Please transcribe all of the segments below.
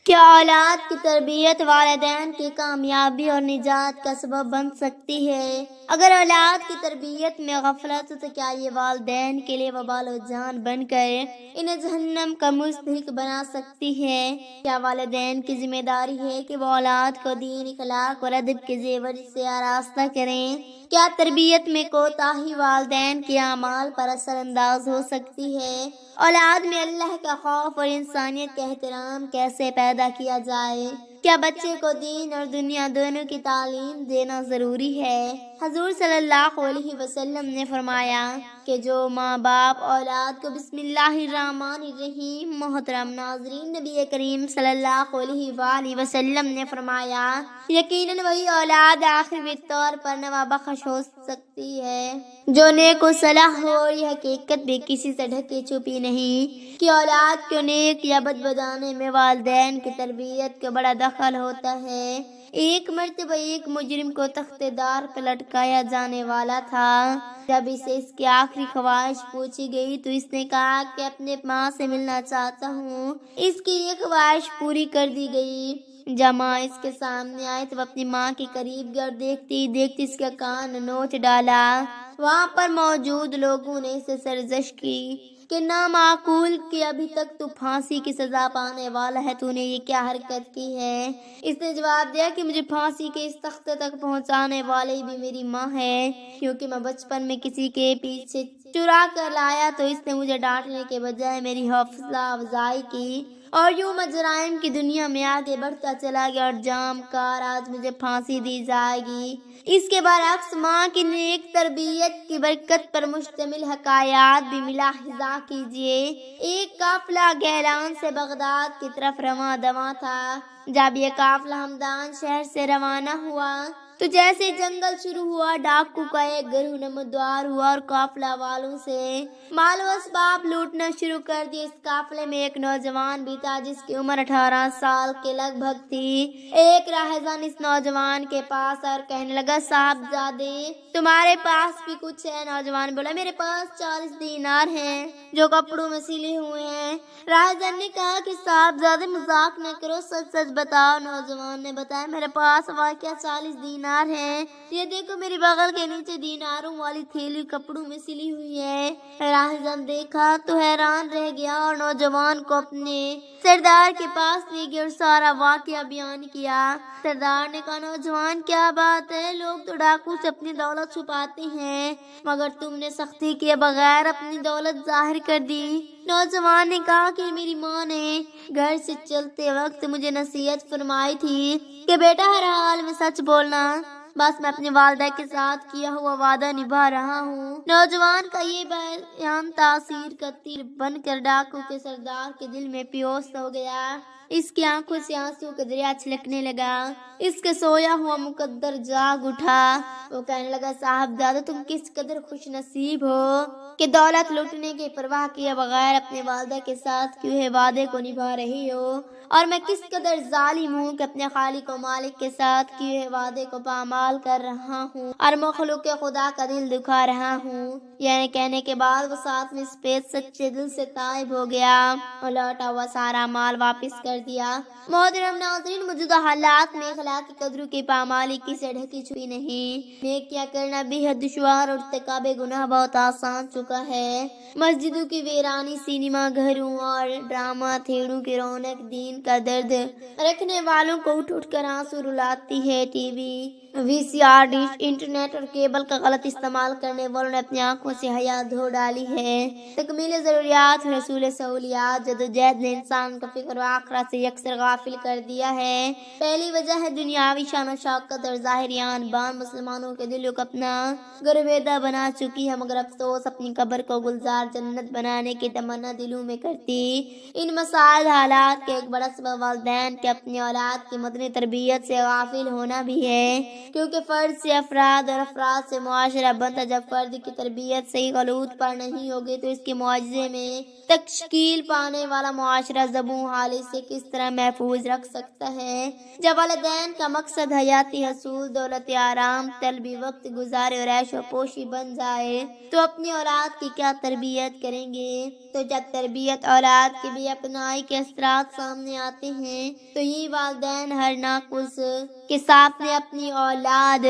کیا اولاد کی تربیت والدین کی کامیابی اور نجات کا سبب بن سکتی ہے؟ اگر اولاد کی تربیت میں غفلت ہو تو کیا یہ والدین کے لیے وبال و جان بن کر انہیں جہنم کا مستحق بنا سکتی ہے؟ کیا والدین کی ذمہ داری ہے کہ وہ اولاد کو دین، اخلاق اور ادب کے زیور سے آراستہ کریں؟ کیا تربیت میں کوتاہی والدین کے اعمال پر اثر انداز ہو سکتی ہے؟ اولاد میں اللہ کا خوف اور انسانیت کا احترام کیسے پیدا کیا جائے؟ کیا بچے کو دین اور دنیا دونوں کی تعلیم دینا ضروری ہے؟ حضور صلی اللہ علیہ وسلم نے فرمایا کہ جو ماں باپ اولاد کو بسم اللہ الرحمن الرحیم، محترم ناظرین، نبی کریم صلی اللہ علیہ وآلہ وسلم نے فرمایا یقیناً وہی اولاد آخری طور پر نوا بخش ہو سکتی ہے جو نیک و صلاح ہو۔ یہ حقیقت بھی کسی سے ڈھکی چھپی نہیں کہ اولاد کو نیک یا بد بنانے میں والدین کی تربیت کا بڑا دخل ہوتا ہے۔ ایک مرتبہ ایک مجرم کو تختے دار پر لٹکایا جانے والا تھا۔ جب اسے اس کی آخری خواہش پوچھی گئی تو اس نے کہا کہ اپنے ماں سے ملنا چاہتا ہوں۔ اس کی یہ خواہش پوری کر دی گئی۔ جب ماں اس کے سامنے آئی تو وہ اپنی ماں کے قریب گئی اور دیکھتی دیکھتی اس کا کان نوچ ڈالا۔ وہاں پر موجود لوگوں نے اسے سرزنش کی کہ نامعقول کہ ابھی تک تو پھانسی کی سزا پانے والا ہے، تو نے یہ کیا حرکت کی ہے؟ اس نے جواب دیا کہ مجھے پھانسی کے اس تختے تک پہنچانے والی بھی میری ماں ہے، کیونکہ میں بچپن میں کسی کے پیچھے چرا کر لایا تو اس نے مجھے ڈانٹنے کے بجائے میری حوصلہ افزائی کی، اور یوں میں جرائم کی دنیا میں آگے بڑھتا چلا گیا اور جام کار آج مجھے پھانسی دی جائے گی۔ اس کے برعکس ماں کی نیک تربیت کی برکت پر مشتمل حکایات بھی ملاحظہ کیجیے۔ ایک قافلہ گیلان سے بغداد کی طرف رواں دواں تھا۔ جب یہ قافلہ ہمدان شہر سے روانہ ہوا تو جیسے جنگل شروع ہوا، ڈاکو کا ایک گروہ نمودار ہوا اور قافلہ والوں سے مال و اسباب لوٹنا شروع کر دیا۔ اس قافلے میں ایک نوجوان بھی تھا جس کی عمر 18 سال کے لگ بھگ تھی۔ ایک راہزن اس نوجوان کے پاس اور کہنے لگا، صاحبزادے تمہارے پاس بھی کچھ ہے؟ نوجوان بولا، میرے پاس 40 دینار ہیں جو کپڑوں میں سلے ہوئے ہیں۔ راہزن نے کہا کہ صاحبزادے مذاق نہ کرو، سچ سچ بتاؤ۔ نوجوان نے بتایا، میرے پاس واقعہ 40 دینار ہیں، یہ دیکھو میری بغل کے نیچے دیناروں والی تھیلی کپڑوں میں سلی ہوئی ہے۔ راہزن دیکھا تو حیران رہ گیا اور نوجوان کو اپنے سردار کے پاس لے گیا اور سارا واقعہ بیان کیا۔ سردار نے کہا، نوجوان کیا بات ہے؟ لوگ تو ڈاکو سے اپنی دولت چھپاتے ہیں مگر تم نے سختی کیے بغیر اپنی دولت ظاہر کر دی۔ نوجوان نے کہا کہ میری ماں نے گھر سے چلتے وقت مجھے نصیحت فرمائی تھی کہ بیٹا ہر حال میں سچ بولنا، بس میں اپنی والدہ کے ساتھ کیا ہوا وعدہ نبھا رہا ہوں۔ نوجوان کا یہ بیان تاثیر کا تیر بن کر ڈاکو کے سردار کے دل میں پیوست ہو گیا۔ اس کی آنکھوں سے آنسو کا دریا چھلکنے لگا۔ اس کا سویا ہوا مقدر جاگ اٹھا۔ وہ کہنے لگا، صاحبزادہ تم کس قدر خوش نصیب ہو کہ دولت لوٹنے کی پرواہ کیے بغیر اپنے والدہ کے ساتھ کیے ہوئے وعدے کو نبھا رہی ہو، اور میں کس قدر ظالم ہوں کہ اپنے خالق و مالک کے ساتھ کیے ہوئے وعدے کو پامال کر رہا ہوں اور مخلوق خدا کا دل دکھا رہا ہوں۔ یعنی کہنے کے بعد وہ ساتھ میں سفید سچے دل سے تائب ہو گیا اور لوٹا ہوا سارا مال واپس کر دیا۔ محترم ناظرین، موجودہ حالات میں اخلاقی قدروں کی پامالی کسی ڈھکی چھپی نہیں۔ نیکیاں کرنا بے حد دشوار اور ارتکاب گناہ بہت آسان چکا ہے۔ مسجدوں کی ویرانی، سینما گھروں اور ڈرامہ تھیٹروں کی رونق دین کا درد رکھنے والوں کو اٹھ اٹھ کر آنسو رلاتی ہے۔ ٹی وی، وی سی آر ڈش، انٹرنیٹ اور کیبل کا غلط استعمال کرنے والوں نے اپنی آنکھوں سے حیا دھو ڈالی ہے۔ تکمیل ضروریات اور حصول سہولیات جدوجہد نے انسان کو فکر و آخرت سے یکسر غافل کر دیا ہے۔ پہلی وجہ ہے دنیاوی شان و شوکت اور ظاہری آن بان مسلمانوں کے دلوں کو اپنا گرویدہ بنا چکی ہے، مگر افسوس اپنی قبر کو گلزار جنت بنانے کی تمنا دلوں میں کرتی۔ ان مسائل حالات کے ایک بڑا سبب والدین کے اپنی اولاد کی مدنی تربیت سے غافل ہونا بھی ہے۔ کیونکہ فرد سے افراد اور افراد سے معاشرہ بنتا۔ جب فرد کی تربیت صحیح غلوط پر نہیں ہوگی تو اس کے معجزے میں تشکیل پانے والا معاشرہ زبوں حالی سے کس طرح محفوظ رکھ سکتا ہے؟ جب والدین کا مقصد حیاتی حصول، دولت آرام طلبی، وقت گزارے اور عیش و پوشی بن جائے تو اپنی اولاد کی کیا تربیت کریں گے؟ تو جب تربیت اولاد کے بے اپنائی کے اثرات سامنے آتے ہیں تو یہ والدین ہر ناقص کے سامنے اپنی اولاد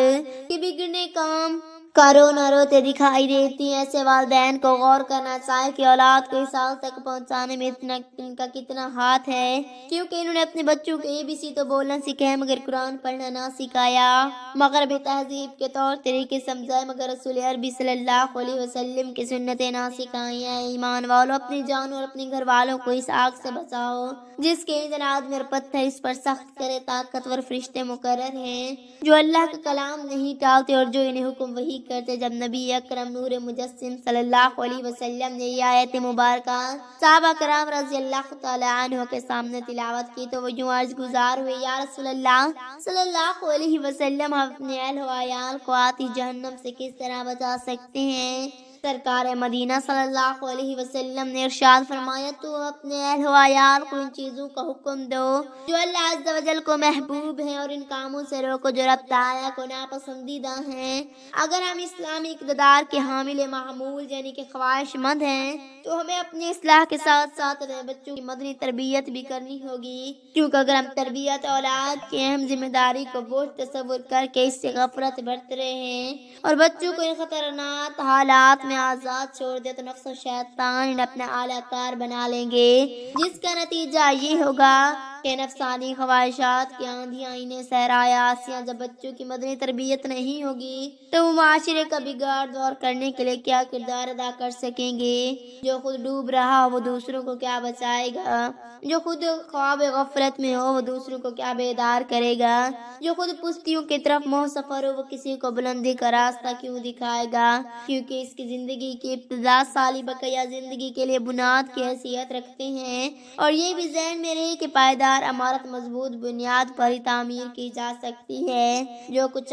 کے بگڑنے کام کا رونا روتے دکھائی دیتی ہیں۔ ایسے والدین کو غور کرنا چاہیے کہ اولاد کو اس حال تک پہنچانے میں ان کا کتنا ہاتھ ہے، کیونکہ انہوں نے اپنے بچوں کو ABC تو بولنا سکھایا مگر قرآن پڑھنا نہ سکھایا، مغربی تہذیب کے طور طریقے سمجھائے مگر رسول عربی صلی اللہ علیہ وسلم کی سنتیں نہ سکھائی ہیں۔ ایمان والو، اپنی جان اور اپنے گھر والوں کو اس آگ سے بچاؤ جس کے ایندھن آدمی اور پتھر اس پر سخت کرے۔ طاقتور فرشتے مقرر ہیں جو اللہ کا کلام نہیں ٹالتے اور جو انہیں حکم وحی کرتے۔ جب نبی اکرم نور مجسم صلی اللہ علیہ وسلم نے یہ آیت مبارکہ صحابہ کرام رضی اللہ تعالی عنہ کے سامنے تلاوت کی تو وہ یوں عرض گزار ہوئے، یا رسول اللہ صلی اللہ علیہ وسلم، ہم اپنے اہل و عیال کو آتی جہنم سے کس طرح بچا سکتے ہیں؟ سرکار مدینہ صلی اللہ علیہ وسلم نے ارشاد فرمایا، تو اپنے اہل و عیال کو ان چیزوں کا حکم دو جو اللہ عز و جل کو محبوب ہیں اور ان کاموں سے روکو جو رب تعالیٰ کو ناپسندیدہ ہیں۔ اگر ہم اسلامی اقتدار کے حامل معمول یعنی کہ خواہش مند ہیں تو ہمیں اپنی اصلاح کے ساتھ ساتھ اپنے بچوں کی مدنی تربیت بھی کرنی ہوگی، کیونکہ اگر ہم تربیت اولاد کی اہم ذمہ داری کو بوجھ تصور کر کے اس سے غفلت برت رہے ہیں اور بچوں کو ان خطرناک حالات میں آزاد چھوڑ دے تو نفس و شیطان انہیں اپنا اعلیٰ کار بنا لیں گے، جس کا نتیجہ یہ ہوگا کہ نفسانی خواہشات کی آندھیاں انہیں صحرائے آسیاں۔ جب بچوں کی مدنی تربیت نہیں ہوگی تو وہ معاشرے کا بگاڑ دور کرنے کے لیے کیا کردار ادا کر سکیں گے؟ جو خود ڈوب رہا ہو وہ دوسروں کو کیا بچائے گا؟ جو خود خواب غفلت میں ہو وہ دوسروں کو کیا بیدار کرے گا؟ جو خود پستیوں کی طرف منہ سفر ہو وہ کسی کو بلندی کا راستہ کیوں دکھائے گا؟ کیونکہ اس کی زندگی کی ابتدا سالی بقیہ زندگی کے لیے بنیاد کی حیثیت رکھتے ہیں، اور یہ بھی ذہن میں رہے کہ پائیدار عمارت مضبوط بنیاد پر ہی تعمیر کی جا سکتی ہے۔ جو کچھ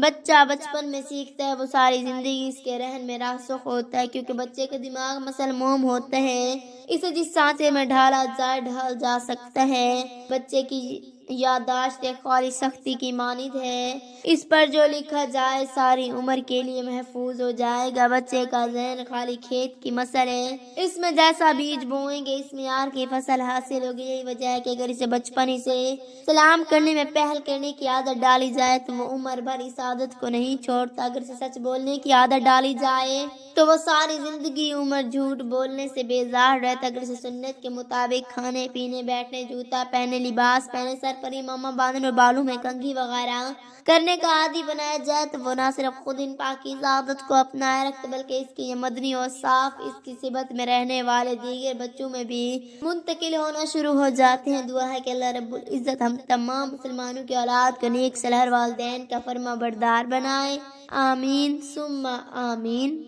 بچہ بچپن میں سیکھتا ہے وہ ساری زندگی اس کے رہن میں راسخ ہوتا ہے، کیونکہ بچے کا دماغ مسل موم ہوتا ہے، اسے جس سانچے میں ڈھالا جائے ڈھال جا سکتا ہے۔ بچے کی یادداشت ایک خالی سختی کی مانند ہے، اس پر جو لکھا جائے ساری عمر کے لیے محفوظ ہو جائے گا۔ بچے کا ذہن خالی کھیت کی مثل ہے، اس میں جیسا بیج بوئیں گے اس معیار کی فصل حاصل ہوگی۔ یہی وجہ ہے کہ اگر اسے بچپن ہی سے سلام کرنے میں پہل کرنے کی عادت ڈالی جائے تو وہ عمر بھر اس عادت کو نہیں چھوڑتا۔ اگر اسے سچ بولنے کی عادت ڈالی جائے تو وہ ساری زندگی عمر جھوٹ بولنے سے بیزار رہتا۔ اگر اسے سنت کے مطابق کھانے پینے، بیٹھنے، جوتا پہنے، لباس پہنے، سر پر امامہ باندھنے اور بالوں میں کنگھی وغیرہ کرنے کا عادی بنایا جائے تو وہ نہ صرف خود ان پاکیزہ عادت کو اپنائے رکھتا بلکہ اس کی یہ مدنی اور صاف اس کی صحبت میں رہنے والے دیگر بچوں میں بھی منتقل ہونا شروع ہو جاتے ہیں۔ دعا ہے کہ اللہ رب العزت ہم تمام مسلمانوں کی اولاد کو نیک صالح والدین کا فرما بردار بنائے، آمین ثم آمین۔